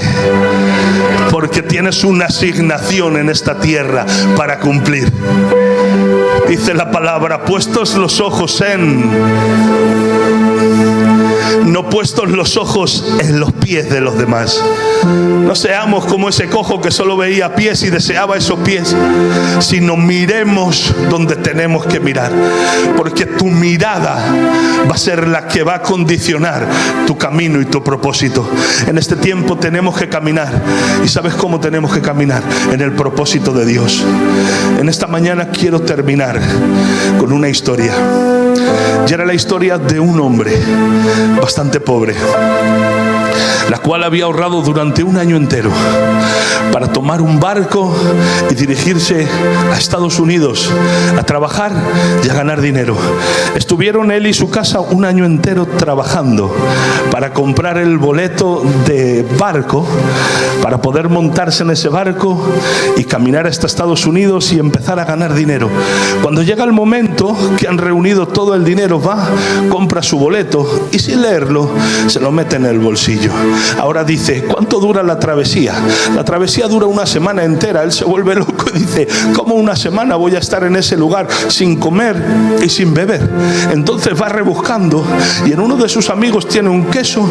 porque tienes una asignación en esta tierra para cumplir. Dice la palabra: puestos los ojos no puestos los ojos en los pies de los demás. No seamos como ese cojo que solo veía pies y deseaba esos pies, sino miremos donde tenemos que mirar, porque tu mirada va a ser la que va a condicionar tu camino y tu propósito. En este tiempo tenemos que caminar. ¿Y sabes cómo tenemos que caminar? En el propósito de Dios. En esta mañana quiero terminar con una historia. Y era la historia de un hombre bastante pobre, la cual había ahorrado durante un año entero para tomar un barco y dirigirse a Estados Unidos a trabajar y a ganar dinero. Estuvieron él y su casa un año entero trabajando para comprar el boleto de barco, para poder montarse en ese barco y caminar hasta Estados Unidos y empezar a ganar dinero. Cuando llega el momento que han reunido todo el dinero, va, compra su boleto y sin leerlo se lo mete en el bolsillo. Ahora dice: ¿cuánto dura la travesía? La travesía dura una semana entera. Él se vuelve loco y dice: ¿cómo una semana voy a estar en ese lugar sin comer y sin beber? Entonces va rebuscando y en uno de sus amigos tiene un queso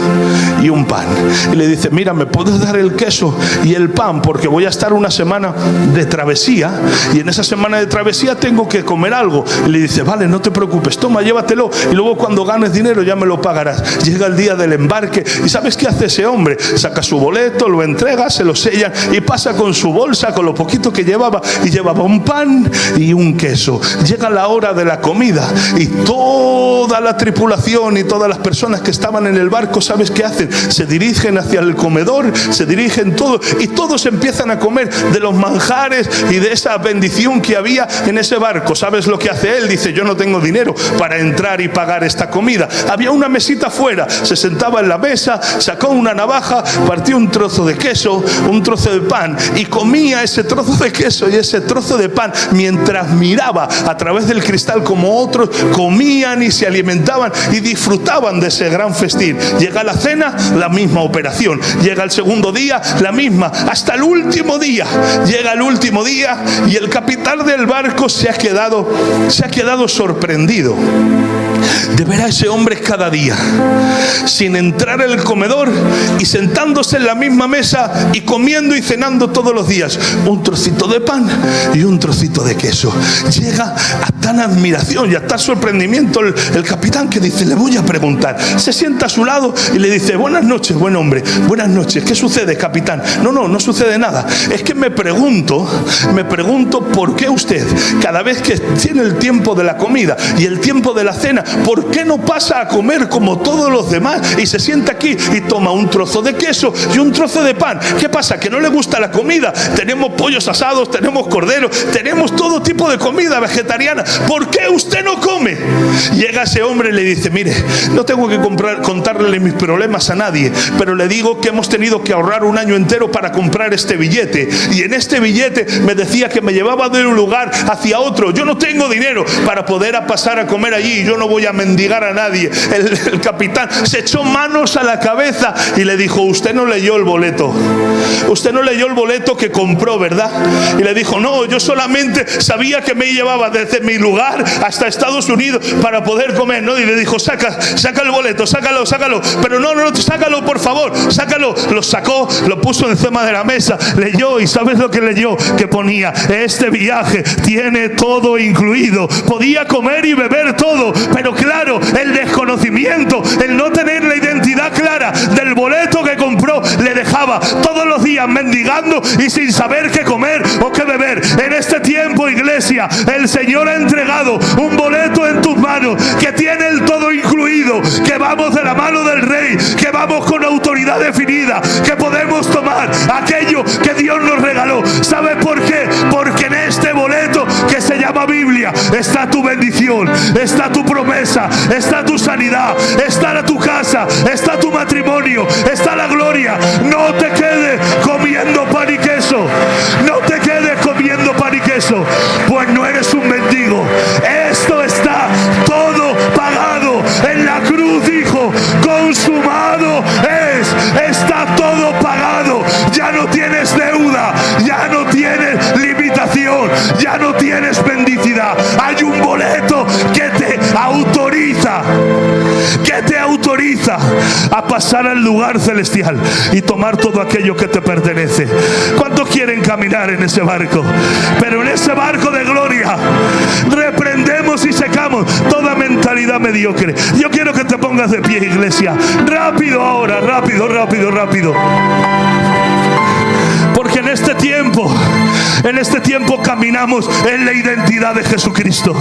y un pan. Y le dice: mira, ¿me puedes dar el queso y el pan? Porque voy a estar una semana de travesía y en esa semana de travesía tengo que comer algo. Y le dice: vale, no te preocupes, toma, llévatelo y luego cuando ganes dinero ya me lo pagarás. Llega el día del embarque y ¿sabes qué hace ese hombre? Saca su boleto, lo entrega, se lo sellan y pasa con su bolsa, con lo poquito que llevaba, y llevaba un pan y un queso. Llega la hora de la comida y toda la tripulación y todas las personas que estaban en el barco, ¿sabes qué hacen? Se dirigen hacia el comedor, se dirigen todos y todos empiezan a comer de los manjares y de esa bendición que había en ese barco. ¿Sabes lo que hace él? Dice: yo no tengo dinero para entrar y pagar esta comida. Había una mesita afuera, se sentaba en la mesa, sacó una navaja, partió un trozo de queso, un trozo de pan y comía ese trozo de queso y ese trozo de pan mientras miraba a través del cristal como otros comían y se alimentaban y disfrutaban de ese gran festín. Llega la cena, la misma operación. Llega el segundo día, la misma, hasta el último día. Llega el último día y el capitán del barco se ha quedado sorprendido de ver a ese hombre cada día sin entrar al comedor y sentándose en la misma mesa y comiendo y cenando todos los días un trocito de pan y un trocito de queso. Llega a tan admiración y a tal sorprendimiento el capitán que dice: le voy a preguntar. Se sienta a su lado y le dice: buenas noches, buen hombre, buenas noches. ¿Qué sucede, capitán? No sucede nada. Es que me pregunto por qué usted, cada vez que tiene el tiempo de la comida y el tiempo de la cena, ¿por qué no pasa a comer como todos los demás y se sienta aquí y toma un trozo de queso y un trozo de pan? ¿Qué pasa? ¿Que no le gusta la comida? Tenemos pollos asados, tenemos cordero, tenemos todo tipo de comida vegetariana. ¿Por qué usted no come? Llega ese hombre y le dice: mire, no tengo que contarle mis problemas a nadie, pero le digo que hemos tenido que ahorrar un año entero para comprar este billete, y en este billete me decía que me llevaba de un lugar hacia otro. Yo no tengo dinero para poder pasar a comer allí, yo no voy a mendigar a nadie. El capitán se echó manos a la cabeza y le dijo: usted no leyó el boleto. Usted no leyó el boleto que compró, ¿verdad? Y le dijo: no, yo solamente sabía que me llevaba desde mi lugar hasta Estados Unidos para poder comer, ¿no? Y le dijo: saca el boleto, sácalo. Pero no, sácalo, por favor, sácalo. Lo sacó, lo puso encima de la mesa, leyó, y ¿sabes lo que leyó? Que ponía: este viaje tiene todo incluido. Podía comer y beber todo, pero claro, el desconocimiento, el no tener la identidad clara del boleto que compró, le dejaba todos los días mendigando y sin saber qué comer o qué beber. En este tiempo, iglesia, el Señor ha entregado un boleto en tus manos que tiene el todo incluido, que vamos de la mano del Rey, que vamos con autoridad definida, que podemos tomar aquello que Dios nos regaló. ¿Sabes por qué? Porque en este boleto que se llama Biblia está tu bendición, está tu promesa, está tu sanidad, está tu casa, está tu matrimonio, está la gloria. No te quedes comiendo pan y queso, no te quedes comiendo pan y queso, pues no eres un mendigo. Esto está todo pagado. En la cruz dijo: consumado es. Está todo pagado. Ya no tienes deuda, ya no tienes limitación, ya no tienes mendicidad. Hay un boleto que te autoriza a pasar al lugar celestial y tomar todo aquello que te pertenece. ¿Cuántos quieren caminar en ese barco? Pero en ese barco de gloria reprendemos y secamos toda mentalidad mediocre. Yo quiero que te pongas de pie, iglesia. Rápido ahora, rápido. Porque en este tiempo caminamos en la identidad de Jesucristo.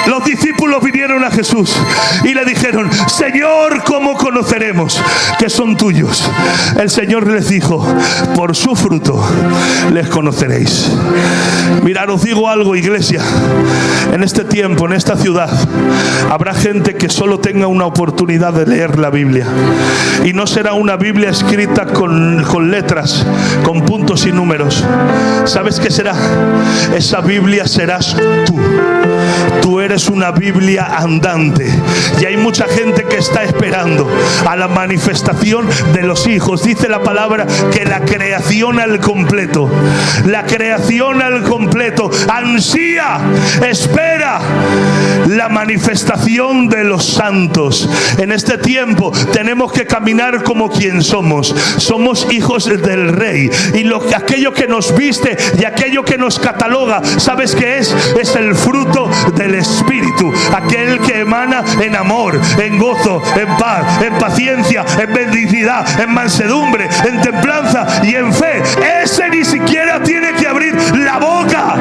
Los discípulos vinieron a Jesús y le dijeron: Señor, ¿cómo conoceremos que son tuyos? El Señor les dijo: por su fruto les conoceréis. Mirad, os digo algo, iglesia. En este tiempo, en esta ciudad, habrá gente que solo tenga una oportunidad de leer la Biblia. Y no será una Biblia escrita con letras, con puntos y números. ¿Sabes qué será? Esa Biblia serás tú. Tú eres una Biblia andante. Y hay mucha gente que está esperando a la manifestación de los hijos. Dice la palabra que la creación al completo, ansía, espera la manifestación de los santos. En este tiempo tenemos que caminar como quien somos. Somos hijos del Rey. Y aquello que nos viste y aquello que nos cataloga, ¿sabes qué es? Es el fruto del Espíritu. Aquel que emana en amor, en gozo, en paz, en paciencia, en benignidad, en mansedumbre, en templanza y en fe. Ese ni siquiera tiene que abrir la boca.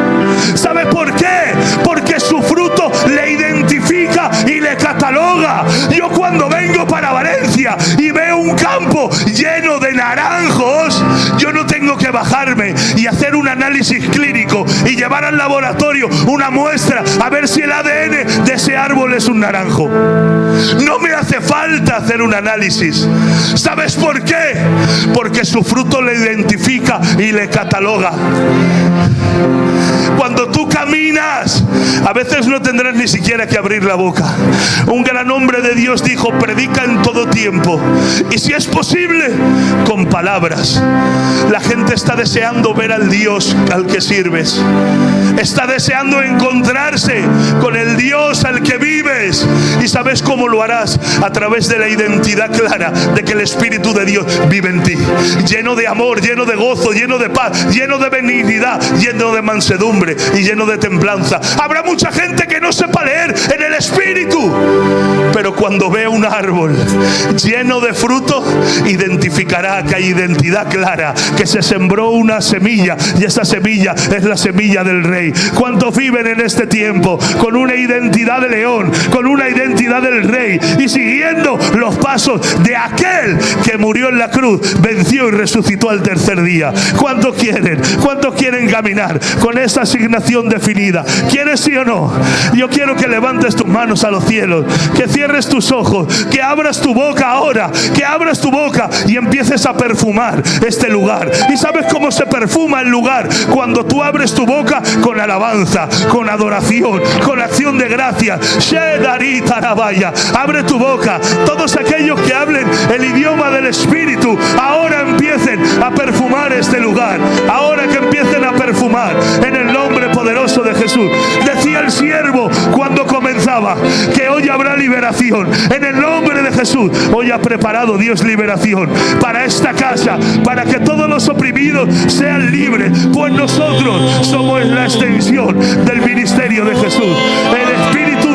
¿Sabes por qué? Porque su fruto le identifica y le cataloga. Yo cuando vengo para Valencia y veo un campo lleno de naranjos, yo no tengo que bajarme y hacer un análisis clínico y llevar al laboratorio una muestra a ver si el ADN de ese árbol es un naranjo. No me hace falta hacer un análisis. ¿Sabes por qué? Porque su fruto le identifica y le cataloga. Cuando tú caminas, a veces no tendrás ni siquiera que abrir la boca. Un gran hombre de Dios dijo: predica en todo tiempo, y si es posible, con palabras. La gente está deseando ver al Dios al que sirves. Está deseando encontrarse con el Dios al que vives. ¿Y sabes cómo lo harás? A través de la identidad clara de que el Espíritu de Dios vive en ti, lleno de amor, lleno de gozo, lleno de paz, lleno de benignidad, lleno de mansedumbre y lleno de templanza. Habrá mucha gente que no sepa leer en el Espíritu, pero cuando vea un árbol lleno de fruto, identificará que hay identidad clara, que se sembró una semilla, y esa semilla es la semilla del Rey. ¿Cuántos viven en este tiempo con una identidad de león, con una identidad del Rey, y siguiendo los pasos de aquel que murió en la cruz, venció y resucitó al tercer día? ¿Cuántos quieren caminar con esa asignación definida? ¿Quieres, sí o no? Yo quiero que levantes tus manos a los cielos, que cierres tus tus ojos, que abras tu boca ahora, que abras tu boca y empieces a perfumar este lugar. ¿Y sabes cómo se perfuma el lugar? Cuando tú abres tu boca con alabanza, con adoración, con acción de gracias. Shedari Tarabaya. Abre tu boca. Todos aquellos que hablen el idioma del Espíritu, ahora empiecen a perfumar este lugar. Ahora que empiecen a perfumar en el nombre poderoso de Jesús. Decía el siervo cuando comenzaba que hoy habrá liberación. En el nombre de Jesús, hoy ha preparado Dios liberación para esta casa, para que todos los oprimidos sean libres, pues nosotros somos la extensión del ministerio de Jesús. El Espíritu